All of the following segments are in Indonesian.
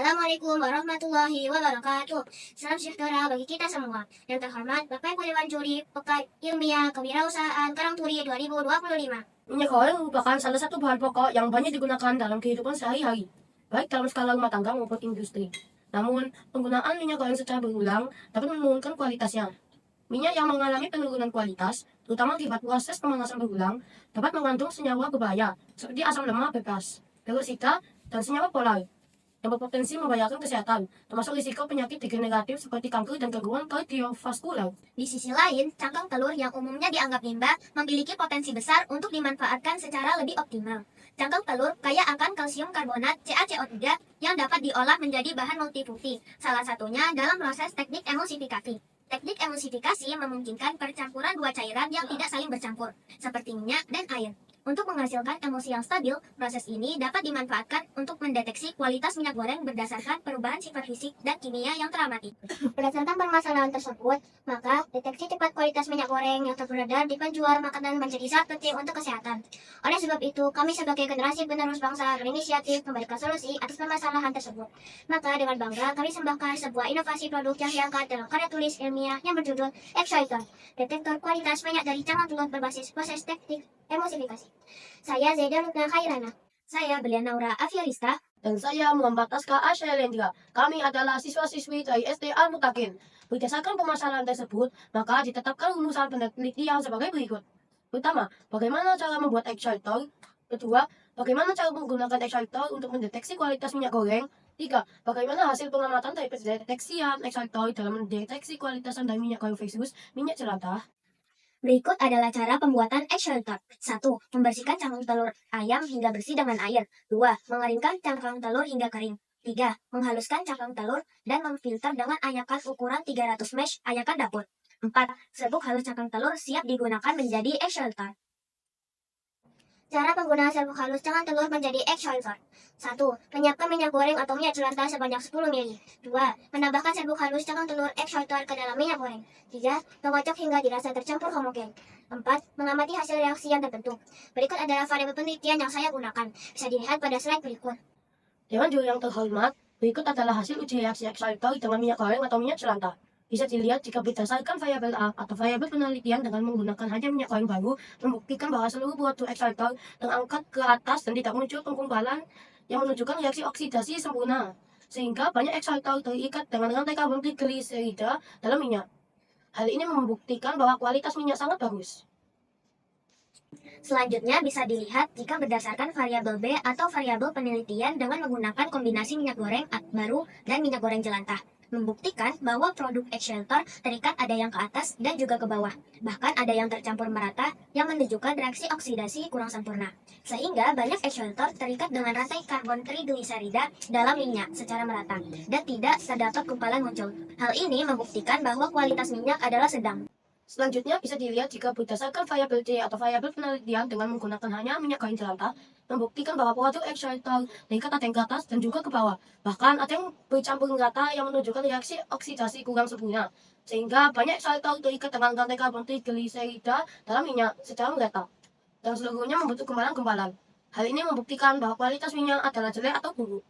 Assalamualaikum warahmatullahi wabarakatuh. Salam sejahtera bagi kita semua. Yang terhormat Bapak Ibu Dewan Juri Pekan Ilmiah Kewirausahaan Karangturi 2025. Minyak goreng merupakan salah satu bahan pokok yang banyak digunakan dalam kehidupan sehari-hari, baik dalam skala rumah tangga maupun industri. Namun, penggunaan minyak goreng secara berulang dapat menurunkan kualitasnya. Minyak yang mengalami penurunan kualitas, terutama akibat proses pemanasan berulang, dapat mengandung senyawa berbahaya seperti asam lemak bebas, peroksida, dan senyawa polar yang berpotensi membahayakan kesehatan, termasuk risiko penyakit degeneratif seperti kanker dan gangguan kardiovaskular. Di sisi lain, cangkang telur yang umumnya dianggap limbah memiliki potensi besar untuk dimanfaatkan secara lebih optimal. Cangkang telur kaya akan kalsium karbonat CaCO3 yang dapat diolah menjadi bahan multifungsi, salah satunya dalam proses teknik emulsifikasi. Teknik emulsifikasi memungkinkan percampuran dua cairan yang tidak saling bercampur, seperti minyak dan air. Untuk menghasilkan emulsi yang stabil, proses ini dapat dimanfaatkan untuk mendeteksi kualitas minyak goreng berdasarkan perubahan sifat fisik dan kimia yang teramati. Berdasarkan permasalahan tersebut, maka deteksi cepat kualitas minyak goreng yang beredar di penjual makanan menjadi sangat penting untuk kesehatan. Oleh sebab itu, kami sebagai generasi penerus bangsa berinisiatif memberikan solusi atas permasalahan tersebut. Maka dengan bangga, kami sembahkan sebuah inovasi produk yang diangkat dalam karya tulis ilmiah yang berjudul Extractor, detektor kualitas minyak dari cangkang telur berbasis proses teknik emulsifikasi. Saya Zaida Lutna Khairana. Saya Belia Naura Afialista. Dan saya Muhammad Aska Asyalendra. Kami adalah siswa-siswi dari SD Al-Mutakin. Berdasarkan permasalahan tersebut, maka ditetapkan rumusan penelitian sebagai berikut. Pertama, bagaimana cara membuat extractor? Kedua, bagaimana cara menggunakan extractor untuk mendeteksi kualitas minyak goreng? Tiga, bagaimana hasil pengamatan dari pendeteksian extractor dalam mendeteksi kualitas dari minyak goreng versus minyak jelantah? Berikut adalah cara pembuatan extractor. 1. Membersihkan cangkang telur ayam hingga bersih dengan air. 2. Mengeringkan cangkang telur hingga kering. 3. Menghaluskan cangkang telur dan memfilter dengan ayakan ukuran 300 mesh ayakan dapur. 4. Serbuk halus cangkang telur siap digunakan menjadi extractor. Cara penggunaan serbuk halus cangkang telur menjadi extractor. 1. Menyiapkan minyak goreng atau minyak jelantah sebanyak 10 ml. 2. Menambahkan serbuk halus cangkang telur extractor ke dalam minyak goreng. 3. Mengocok hingga dirasa tercampur homogen. 4. Mengamati hasil reaksi yang terbentuk. Berikut adalah variabel penelitian yang saya gunakan. Bisa dilihat pada slide berikut. Dewan juri yang terhormat, berikut adalah hasil uji reaksi extractor dengan minyak goreng atau minyak jelantah. Bisa dilihat jika berdasarkan variabel A atau variabel penelitian dengan menggunakan hanya minyak goreng baru, membuktikan bahwa seluruh buah extractor terangkat ke atas dan tidak muncul penggumpalan yang menunjukkan reaksi oksidasi sempurna. Sehingga banyak extractor terikat dengan rantai karbon trigliserida dalam minyak. Hal ini membuktikan bahwa kualitas minyak sangat bagus. Selanjutnya bisa dilihat jika berdasarkan variabel B atau variabel penelitian dengan menggunakan kombinasi minyak goreng baru dan minyak goreng jelantah. Membuktikan bahwa produk extractor terikat ada yang ke atas dan juga ke bawah. Bahkan ada yang tercampur merata yang menunjukkan reaksi oksidasi kurang sempurna. Sehingga banyak extractor terikat dengan rantai karbon trigliserida dalam minyak secara merata dan tidak terdapat gumpalan muncul. Hal ini membuktikan bahwa kualitas minyak adalah sedang. Selanjutnya bisa dilihat jika berdasarkan variabel C atau variabel penelitian dengan menggunakan hanya minyak goreng jelantah, membuktikan bahwa produk extractor terikat ada yang ke atas dan juga ke bawah. Bahkan ada yang bercampur rata yang menunjukkan reaksi oksidasi kurang sempurna. Sehingga banyak extractor terikat dengan rantai karbon trigliserida dalam minyak secara merata. Dan seluruhnya membentuk gumpalan-gumpalan. Hal ini membuktikan bahwa kualitas minyak adalah jelek atau buruk.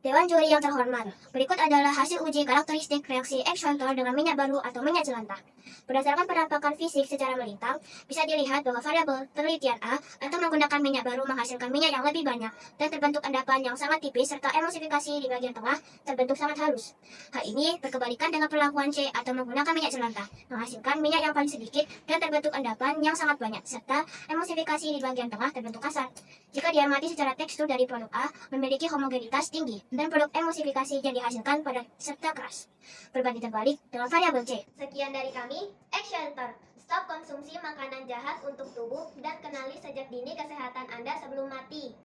Dewan juri yang terhormat, berikut adalah hasil uji karakteristik reaksi extractor dengan minyak baru atau minyak jelantah. Berdasarkan penampakan fisik secara melintang, bisa dilihat bahwa variabel penelitian A atau menggunakan minyak baru menghasilkan minyak yang lebih banyak dan terbentuk endapan yang sangat tipis serta emulsifikasi di bagian tengah terbentuk sangat halus. Hal ini berkebalikan dengan perlakuan C atau menggunakan minyak jelantah, menghasilkan minyak yang paling sedikit dan terbentuk endapan yang sangat banyak serta emulsifikasi di bagian tengah terbentuk kasar. Jika diamati secara tekstur dari produk A memiliki homogenitas tinggi dan produk emulsifikasi yang dihasilkan pada serta keras. Berbanding terbalik dengan variabel C. Sekian dari kami, Extractor. Stop konsumsi makanan jahat untuk tubuh dan kenali sejak dini kesehatan Anda sebelum mati.